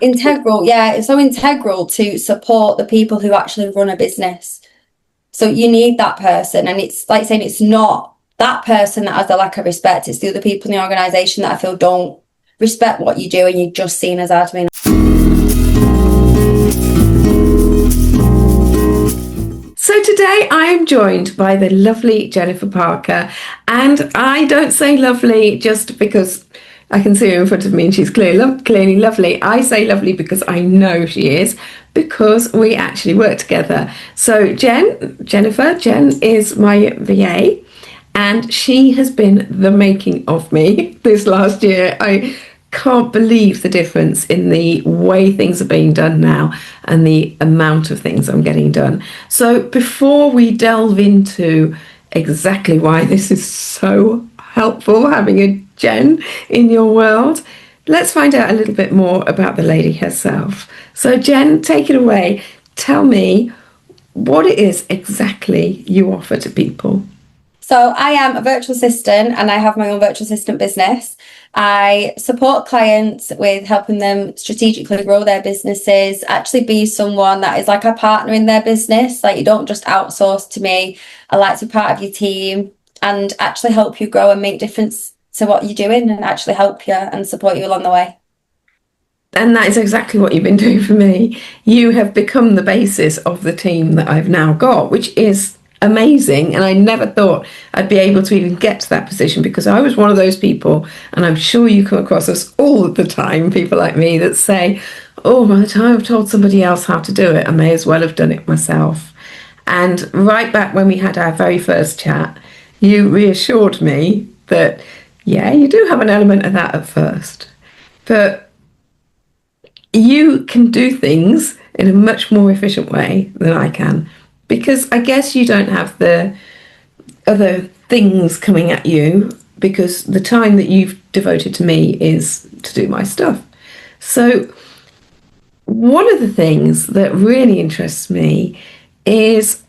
Integral, yeah, it's so integral to support the people who actually run a business. So you need that person, and it's like saying it's not that person that has a lack of respect, it's the other people in the organisation that I feel don't respect what you do and you're just seen as admin. So today I am joined by the lovely Jennifer Parker, and I don't say lovely just because I can see her in front of me and she's clearly lovely. I say lovely because I know she is, because we actually work together. So Jen is my VA, and she has been the making of me this last year. I can't believe the difference in the way things are being done now and the amount of things I'm getting done. So before we delve into exactly why this is so helpful having a Jen in your world, let's find out a little bit more about the lady herself. So Jen, take it away. Tell me what it is exactly you offer to people. So I am a virtual assistant and I have my own virtual assistant business. I support clients with helping them strategically grow their businesses, actually be someone that is like a partner in their business. Like, you don't just outsource to me. I like to be part of your team and actually help you grow and make difference to what you're doing, and actually help you and support you along the way. And that is exactly what you've been doing for me. You have become the basis of the team that I've now got, which is amazing. And I never thought I'd be able to even get to that position, because I was one of those people, and I'm sure you come across us all the time, people like me that say, oh, by the time I've told somebody else how to do it, I may as well have done it myself. And right back when we had our very first chat, you reassured me that, yeah, you do have an element of that at first, but you can do things in a much more efficient way than I can, because I guess you don't have the other things coming at you, because the time that you've devoted to me is to do my stuff. So one of the things that really interests me is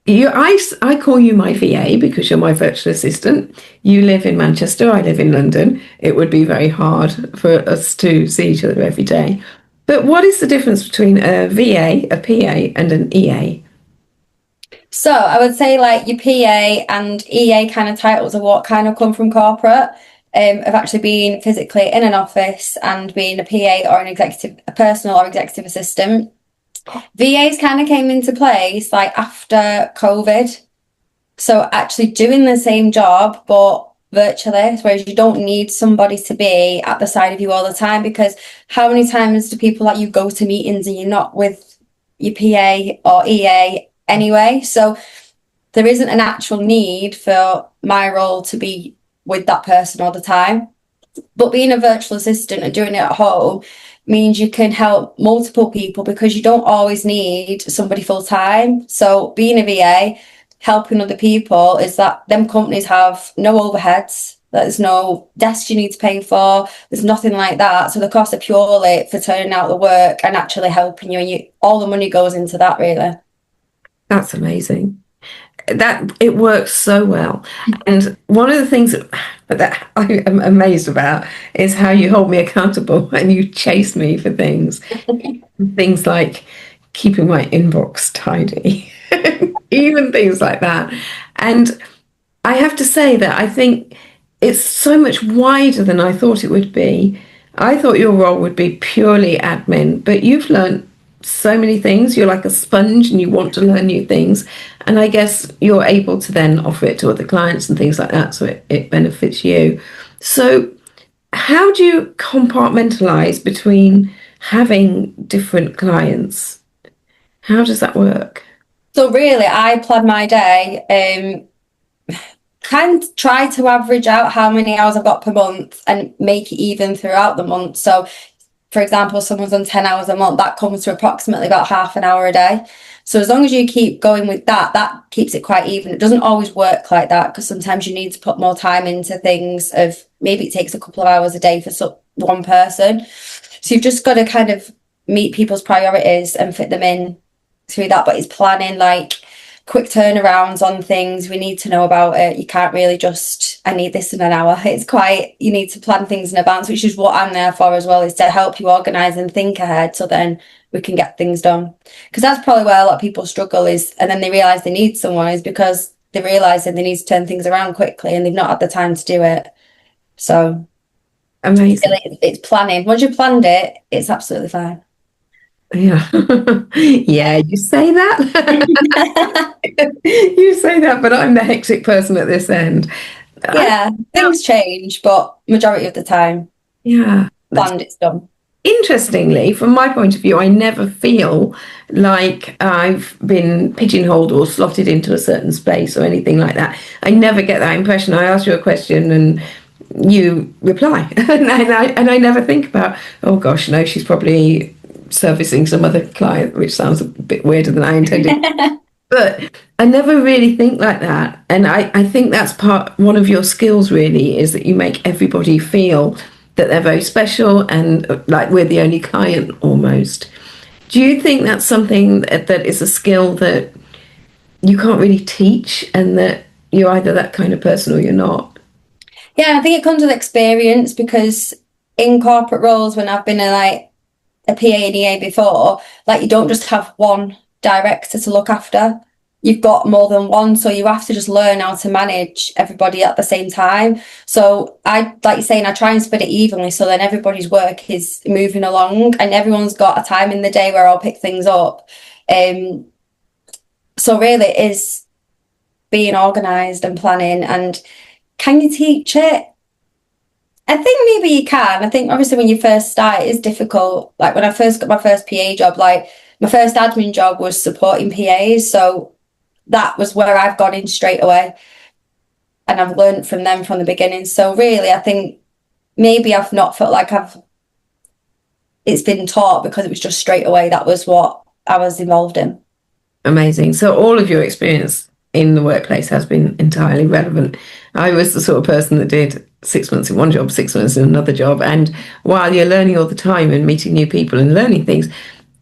I call you my VA because you're my virtual assistant. You live in Manchester, I live in London. It would be very hard for us to see each other every day. But what is the difference between a VA, a PA, and an EA? So I would say like your PA and EA kind of titles are what kind of come from corporate, of actually being physically in an office and being a PA or a personal or executive assistant. VAs kind of came into place like after COVID. So actually doing the same job, but virtually, whereas you don't need somebody to be at the side of you all the time, because how many times do people like you go to meetings and you're not with your PA or EA anyway? So there isn't an actual need for my role to be with that person all the time. But being a virtual assistant and doing it at home means you can help multiple people, because you don't always need somebody full time. So being a VA, helping other people, is that them companies have no overheads. There's no desk you need to pay for. There's nothing like that. So the costs are purely for turning out the work and actually helping you, and all the money goes into that, really. That's amazing. That it works so well. And one of the things that I am amazed about is how you hold me accountable and you chase me for things. Things like keeping my inbox tidy, even things like that. And I have to say that I think it's so much wider than I thought it would be. I thought your role would be purely admin, but you've learned so many things. You're like a sponge and you want to learn new things. And I guess you're able to then offer it to other clients and things like that, so it benefits you. So how do you compartmentalize between having different clients? How does that work? So really, I plan my day, kind of try to average out how many hours I've got per month and make it even throughout the month. So for example, someone's done 10 hours a month, that comes to approximately about half an hour a day. So as long as you keep going with that, that keeps it quite even. It doesn't always work like that, because sometimes you need to put more time into things. Of maybe it takes a couple of hours a day for one person. So you've just got to kind of meet people's priorities and fit them in through that. But it's planning like quick turnarounds on things. We need to know about it. You can't really just I need this in an hour. It's quite, you need to plan things in advance, which is what I'm there for as well, is to help you organise and think ahead so then we can get things done. Because that's probably where a lot of people struggle is, and then they realise they need someone, is because they realise that they need to turn things around quickly and they've not had the time to do it. So Amazing. really, it's planning. Once you've planned it, it's absolutely fine. Yeah. Yeah, you say that. You say that, but I'm the hectic person at this end. I, Yeah, things change, but majority of the time, yeah. planned, it's done. Interestingly, from my point of view, I never feel like I've been pigeonholed or slotted into a certain space or anything like that. I never get that impression. I ask you a question and you reply, and I never think about, oh gosh, no, she's probably servicing some other client, which sounds a bit weirder than I intended. But I never really think like that. And I think that's one of your skills really is that you make everybody feel that they're very special and like we're the only client almost. Do you think that's something that is a skill that you can't really teach and that you're either that kind of person or you're not? Yeah, I think it comes with experience because in corporate roles, when I've been a PA and EA before, like you don't just have one director to look after. You've got more than one, so you have to just learn how to manage everybody at the same time. So I, like you're saying, I try and spread it evenly so then everybody's work is moving along and everyone's got a time in the day where I'll pick things up. So really it is being organised and planning. And can you teach it? I think maybe you can. I think obviously when you first start, it is difficult. Like when I first got my first PA job, like my first admin job was supporting PAs. So that was where I've gone in straight away. And I've learned from them from the beginning. So really, I think maybe I've not felt like it's been taught because it was just straight away. That was what I was involved in. Amazing. So all of your experience in the workplace has been entirely relevant. I was the sort of person that did 6 months in one job, 6 months in another job. And while you're learning all the time and meeting new people and learning things,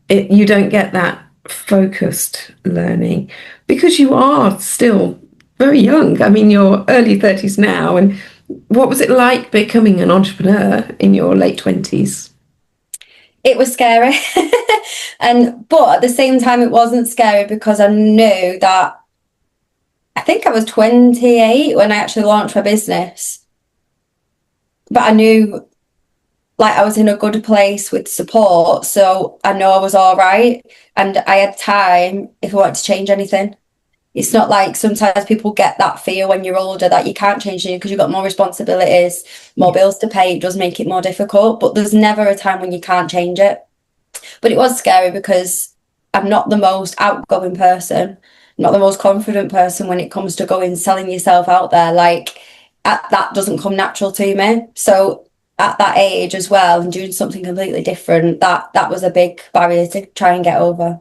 you don't get that focused learning because you are still very young. I mean, you're early 30s now. And what was it like becoming an entrepreneur in your late 20s? It was scary. But at the same time, it wasn't scary because I knew that I think I was 28 when I actually launched my business. But I knew like I was in a good place with support, so I know I was all right. And I had time if I wanted to change anything. It's not like sometimes people get that fear when you're older that you can't change anything because you've got more responsibilities, more bills to pay. It does make it more difficult, but there's never a time when you can't change it. But it was scary because I'm not the most outgoing person, not the most confident person when it comes to going selling yourself out there. Like that doesn't come natural to me. So at that age as well and doing something completely different, that was a big barrier to try and get over.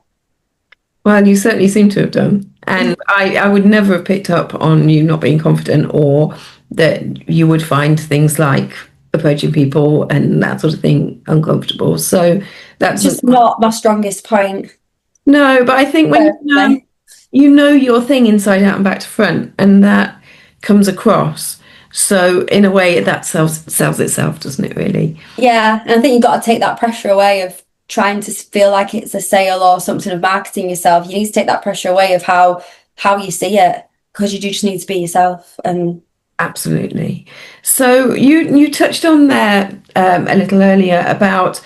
Well, you certainly seem to have done. And I would never have picked up on you not being confident or that you would find things like approaching people and that sort of thing uncomfortable. So that's Just not my strongest point. no, but I think when you know your thing inside out and back to front, and that comes across. So in a way, that sells itself, doesn't it? Really? Yeah, and I think you've got to take that pressure away of trying to feel like it's a sale or something of marketing yourself. You need to take that pressure away of how you see it because you do just need to be yourself. And Absolutely. So you touched on there a little earlier about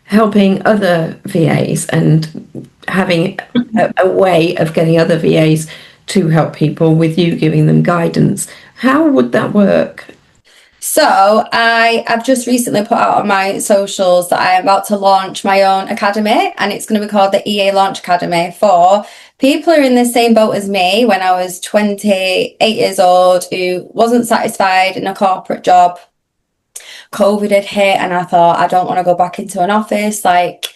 helping other VAs and having a way of getting other VAs to help people with you giving them guidance. How would that work? so I've just recently put out on my socials that I am about to launch my own academy, and it's going to be called the EA Launch Academy for people who are in the same boat as me when I was 28 years old, who wasn't satisfied in a corporate job. COVID had hit, and I thought, I don't want to go back into an office. Like,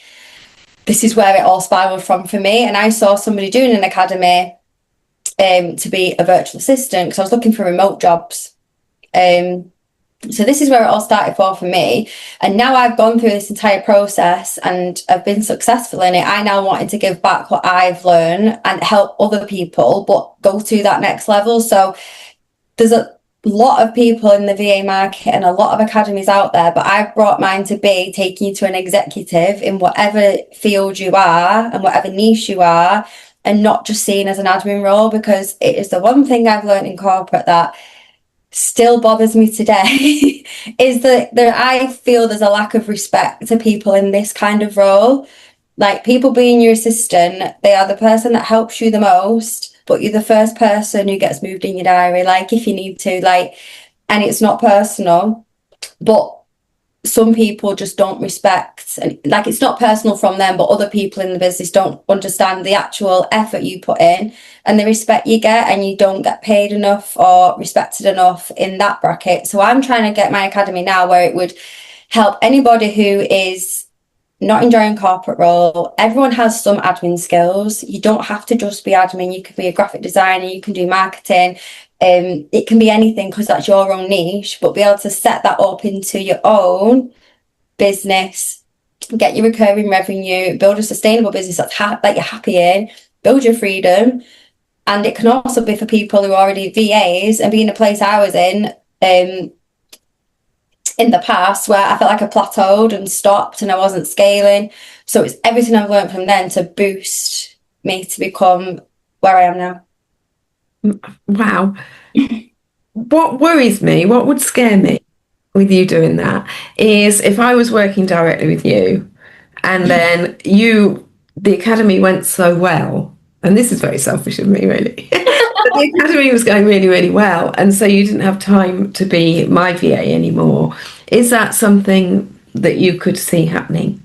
this is where it all spiraled from for me. And I saw somebody doing an academy to be a virtual assistant because I was looking for remote jobs. So this is where it all started for me. And now I've gone through this entire process and I've been successful in it. I now wanted to give back what I've learned and help other people, but go to that next level. So lot of people in the VA market and a lot of academies out there, but I've brought mine to be taking you to an executive in whatever field you are and whatever niche you are, and not just seen as an admin role, because it is the one thing I've learned in corporate that still bothers me today is that I feel there's a lack of respect to people in this kind of role. Like, people being your assistant, they are the person that helps you the most, but you're the first person who gets moved in your diary, like, if you need to, like, and it's not personal, but some people just don't respect, and like, it's not personal from them, but other people in the business don't understand the actual effort you put in and the respect you get, and you don't get paid enough or respected enough in that bracket. So I'm trying to get my academy now where it would help anybody who is not enjoying corporate role. Everyone has some admin skills. You don't have to just be admin. You could be a graphic designer, you can do marketing. It can be anything because that's your own niche, but be able to set that up into your own business, get your recurring revenue, build a sustainable business that you're happy in, build your freedom. And it can also be for people who are already VAs and be in a place I was in the past where I felt like I plateaued and stopped and I wasn't scaling. So it's everything I've learned from then to boost me to become where I am now. Wow. What worries me, what would scare me with you doing that, is if I was working directly with you and then the academy went so well, and this is very selfish of me, really. But the academy was going really, really well, and so you didn't have time to be my VA anymore. Is that something that you could see happening?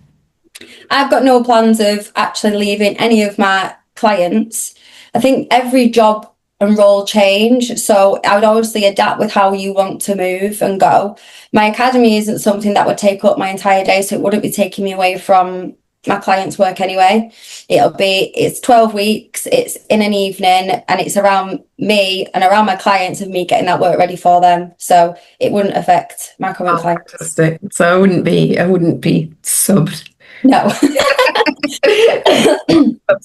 I've got no plans of actually leaving any of my clients. I think every job and role change, so I would obviously adapt with how you want to move and go. My academy isn't something that would take up my entire day, so it wouldn't be taking me away from my clients' work anyway. It's 12 weeks, it's in an evening, and it's around me and around my clients and me getting that work ready for them. So it wouldn't affect my current clients. Fantastic. So I wouldn't be subbed. No.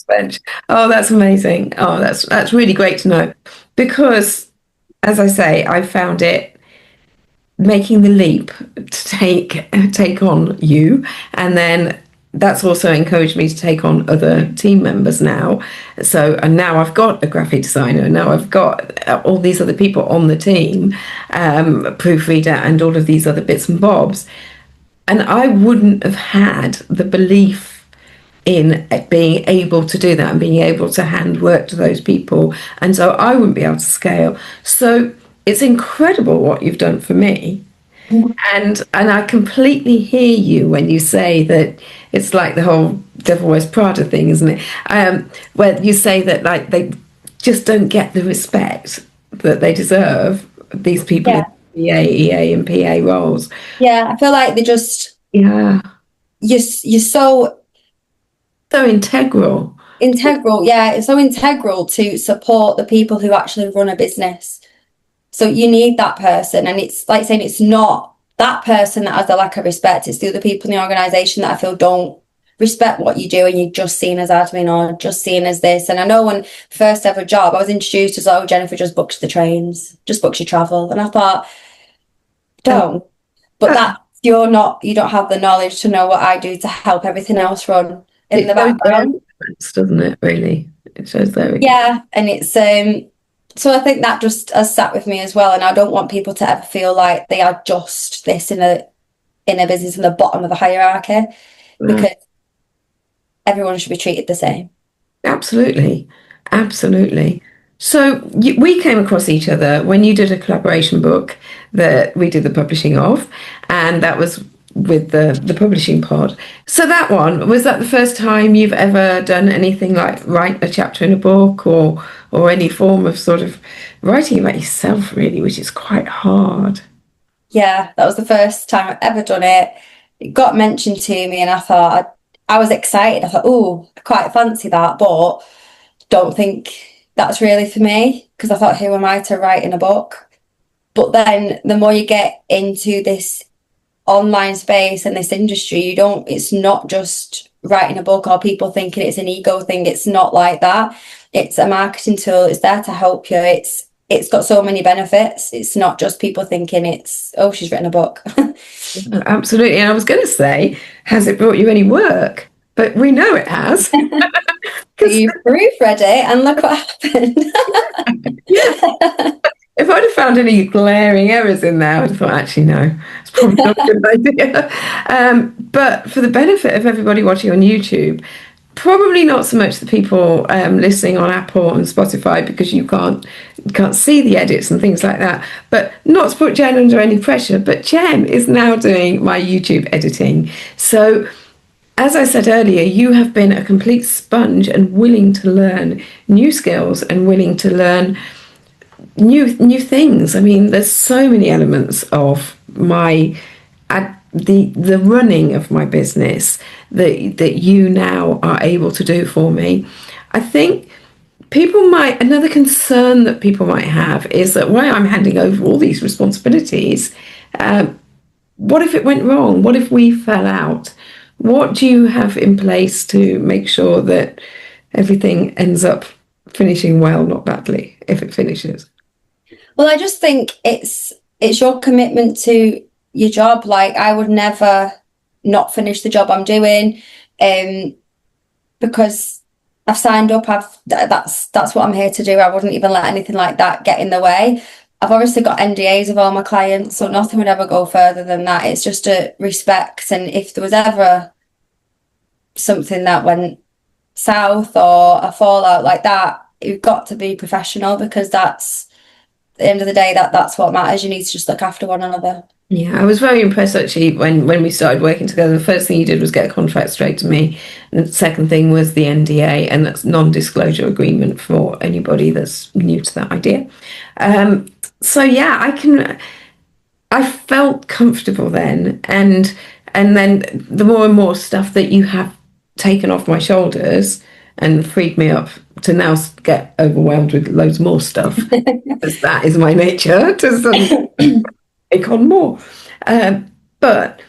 Bench. Oh, that's amazing. Oh, that's really great to know, because, as I say, I found it making the leap to take on you, and then that's also encouraged me to take on other team members now. So, and now I've got a graphic designer, now I've got all these other people on the team, a proofreader, and all of these other bits and bobs. And I wouldn't have had the belief in being able to do that and being able to hand work to those people. And so I wouldn't be able to scale. So it's incredible what you've done for me. And I completely hear you when you say that it's like the whole Devil Wears Prada thing, isn't it? Where you say that, like, they just don't get the respect that they deserve, these people in EA, EA and PA roles. Yeah, I feel like they just... Yeah. You're so integral. Yeah, it's so integral to support the people who actually run a business. So you need that person, and it's like saying it's not that person that has a lack of respect, it's the other people in the organisation that I feel don't respect what you do, and you're just seen as admin or just seen as this. And I know when first ever job, I was introduced as, oh, Jennifer just books the trains, just books your travel. And I thought, don't. But that you don't have the knowledge to know what I do to help everything else run in the background. Doesn't it, really? It shows there. Yeah, and it's so I think that just has sat with me as well, and I don't want people to ever feel like they are just this in a business in the bottom of the hierarchy, because everyone should be treated the same. Absolutely. So we came across each other when you did a collaboration book that we did the publishing of, and that was with the publishing pod. So was that the first time you've ever done anything like write a chapter in a book, or any form of sort of writing about yourself, really, which is quite hard? Yeah, that was the first time I've ever done it. It got mentioned to me, and I thought, I was excited. I thought, oh, I quite fancy that, but don't think that's really for me, because I thought, who am I to write in a book? But then the more you get into this online space and this industry, it's not just writing a book or people thinking it's an ego thing. It's not like that. It's a marketing tool. It's there to help you. It's it's got so many benefits. It's not just people thinking it's, oh, she's written a book. Absolutely. And I was going to say, has it brought you any work? But we know it has. Because You proofread it and look what happened. yeah, if I'd have found any glaring errors in there, I'd have thought, actually, no, it's probably not a good idea. But for the benefit of everybody watching on YouTube, probably not so much the people listening on Apple and Spotify, because you can't see the edits and things like that. But not to put Jen under any pressure, but Jen is now doing my YouTube editing. So as I said earlier, you have been a complete sponge and willing to learn new skills and willing to learn new things. I mean, there's so many elements of the running of my business that you now are able to do for me. I think another concern that people might have is that while I'm handing over all these responsibilities, what if it went wrong? What if we fell out? What do you have in place to make sure that everything ends up finishing well, not badly, if it finishes? Well, I just think it's your commitment to your job. Like, I would never not finish the job I'm doing, because I've signed up. That's what I'm here to do. I wouldn't even let anything like that get in the way. I've obviously got NDAs with all my clients, so nothing would ever go further than that. It's just a respect, and if there was ever something that went south or a fallout like that, you've got to be professional, because that's at the end of the day, that's what matters. You need to just look after one another. Yeah, I was very impressed actually when we started working together. The first thing you did was get a contract straight to me, and the second thing was the NDA, and that's non-disclosure agreement for anybody that's new to that idea. So yeah, I felt comfortable then, and then the more and more stuff that you have taken off my shoulders and freed me up to now get overwhelmed with loads more stuff, because that is my nature to take on more. But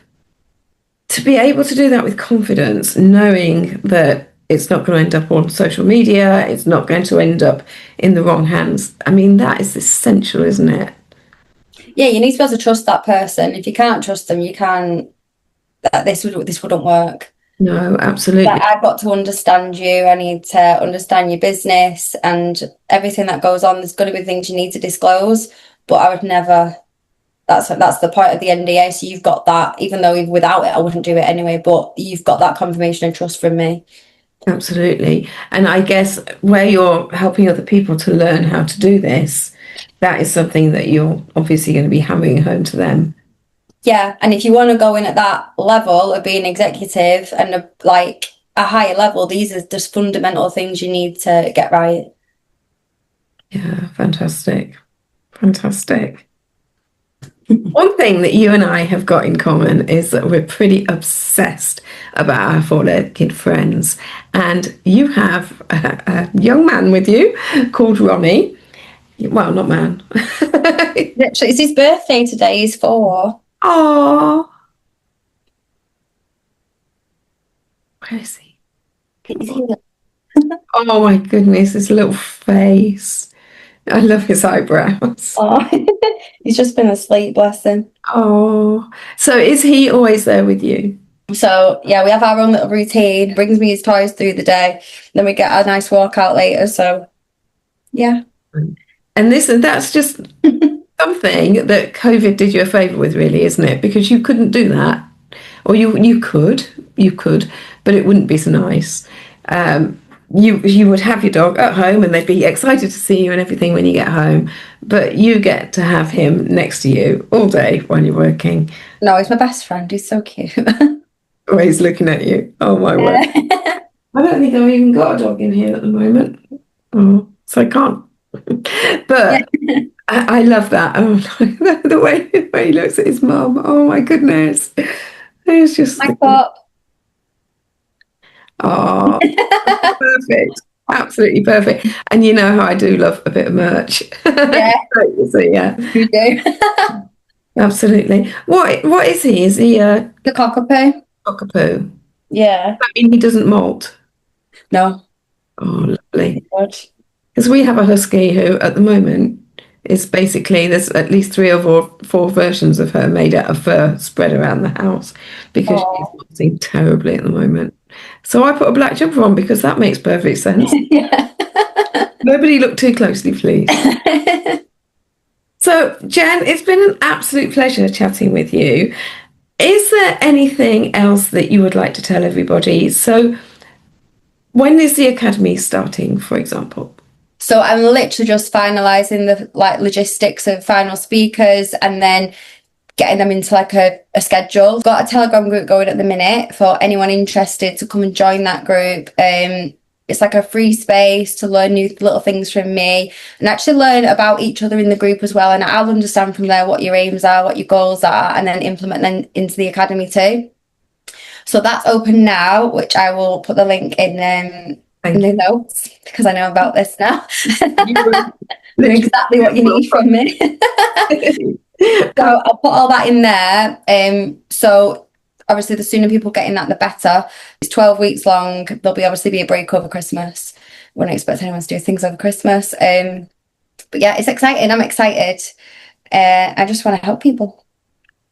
to be able to do that with confidence, knowing that it's not going to end up on social media, it's not going to end up in the wrong hands, I mean, that is essential, isn't it? Yeah, you need to be able to trust that person. If you can't trust them, you can't. This wouldn't work. No, absolutely. Like, I've got to understand you. I need to understand your business and everything that goes on. There's going to be things you need to disclose, but I would never. That's the point of the NDA. So you've got that, even though without it, I wouldn't do it anyway. But you've got that confirmation and trust from me. Absolutely. And I guess where you're helping other people to learn how to do this, that is something that you're obviously going to be hammering home to them. Yeah, and if you want to go in at that level of being executive and a higher level, these are just fundamental things you need to get right. Yeah, fantastic. Fantastic. One thing that you and I have got in common is that we're pretty obsessed about our four-legged friends. And you have a young man with you called Ronnie. Well, not man. Literally, it's his birthday today. He's 4. Oh, where is he? Oh my goodness, his little face. I love his eyebrows. Oh, he's just been asleep, bless him. Oh, so is he always there with you? So yeah, we have our own little routine. Brings me his toys through the day. Then we get a nice walk out later. So yeah. And that's just something that COVID did you a favour with, really, isn't it? Because you couldn't do that, or you could, but it wouldn't be so nice. You would have your dog at home, and they'd be excited to see you and everything when you get home. But you get to have him next to you all day while you're working. No, he's my best friend. He's so cute. Always looking at you. Oh my word! I don't think I've even got a dog in here at the moment. Oh, so I can't. But I love that. Oh, the way he looks at his mum. Oh my goodness. It's just My pup. oh, perfect. Absolutely perfect. And you know how I do love a bit of merch. Yeah. So yeah. You do. Absolutely. What is he? Is he a The cockapoo. cockapoo? Yeah. Does that mean he doesn't molt? No. Oh, lovely. Good. Because we have a husky who, at the moment, is basically there's at least three or four versions of her made out of fur spread around the house because she's Oh. losing terribly at the moment. So I put a black jumper on because that makes perfect sense. Yeah. Nobody looked too closely, please. So, Jen, it's been an absolute pleasure chatting with you. Is there anything else that you would like to tell everybody? So, when is the academy starting, for example? So I'm literally just finalising the logistics of final speakers and then getting them into a schedule. Got a Telegram group going at the minute for anyone interested to come and join that group. It's like a free space to learn new little things from me and actually learn about each other in the group as well. And I'll understand from there what your aims are, what your goals are, and then implement them into the academy too. So that's open now, which I will put the link in the notes because I know about this now. Know exactly what you need from me. So I'll put all that in there. So obviously the sooner people get in that, the better. It's 12 weeks long. There'll obviously be a break over Christmas. Wouldn't expect anyone to do things over Christmas. But yeah, it's exciting. I'm excited. I just want to help people.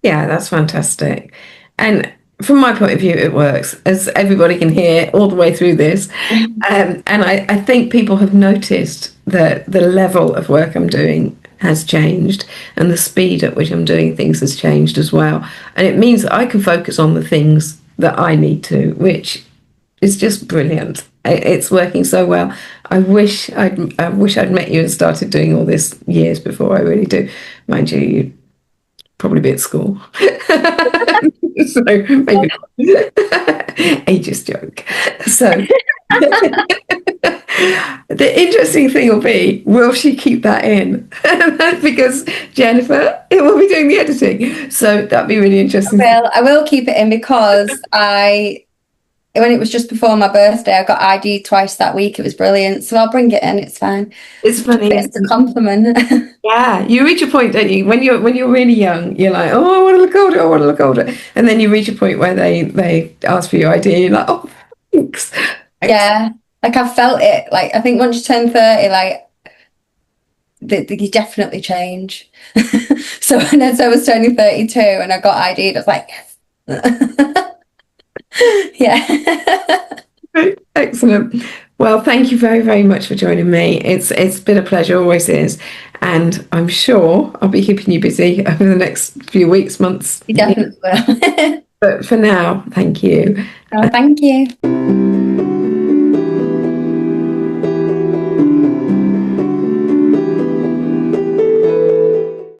Yeah, that's fantastic. And from my point of view, it works, as everybody can hear all the way through this. And I think people have noticed that the level of work I'm doing has changed and the speed at which I'm doing things has changed as well. And it means that I can focus on the things that I need to, which is just brilliant. It's working so well. I wish I'd met you and started doing all this years before. I really do. Mind you, you'd probably be at school. So maybe ageist joke. So the interesting thing will be, will she keep that in? Because Jennifer, it will be doing the editing. So that'd be really interesting. I will keep it in because when it was just before my birthday, I got ID'd twice that week. It was brilliant. So I'll bring it in. It's fine. It's funny. It's a compliment. Yeah, you reach a point, don't you? When you're really young, you're like, oh, I want to look older. I want to look older. And then you reach a point where they ask for your ID, and you're like, oh, thanks. Yeah, like I felt it. Like I think once you turn 30, like you definitely change. So when I was turning 32 and I got ID'd, I was like, yes. Yeah. Excellent. Well, thank you very, very much for joining me. It's been a pleasure, always is. And I'm sure I'll be keeping you busy over the next few weeks, months. You definitely will. But for now, thank you. Oh, thank you.